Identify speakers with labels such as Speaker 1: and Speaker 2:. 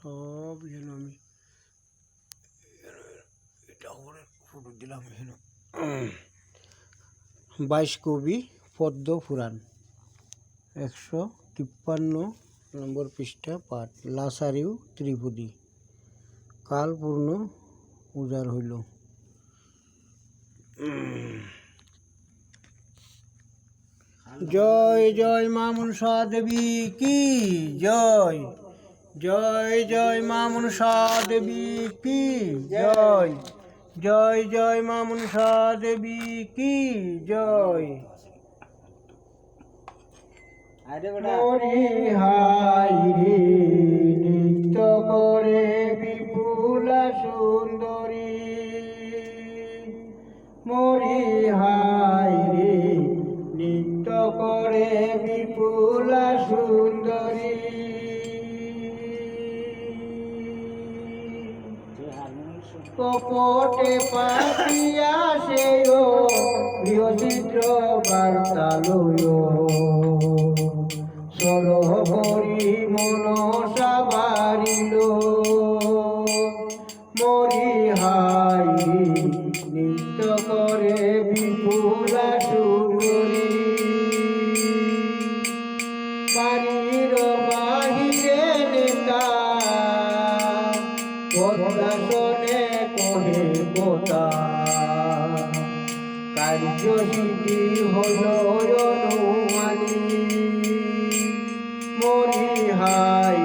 Speaker 1: সব যেন আমি এটা ফটো দিলাম যেন 22 কবি পদ্ম পুরাণ 153 নম্বর পৃষ্ঠা পাঠ লাসারিউ ত্রিপুদী কাল পূর্ণ উজাড় হইল। জয় জয় মা মনসা দেবী কি জয়, জয় জয় মা মনসা দেবী কি জয়, জয় জয় মা মনসা দেবী কি জয়। মরি হাই রে নৃত্য করে বিপুলা সুন্দরী, মরি হাই রে নৃত্য করে বিপুলা সুন্দরী। কপটে পাতিয়া সেই গৃহচিত্র বার্তালয়, সরহ করি মনসা বারিল। মরি হাই নৃত্য করে বিপুলা সুন্দরী, বাড়ির বাহিরে নেতা কথা শোনে কহে কথা, কার্যসিদ্ধি হল অনুমানী। মরি হাই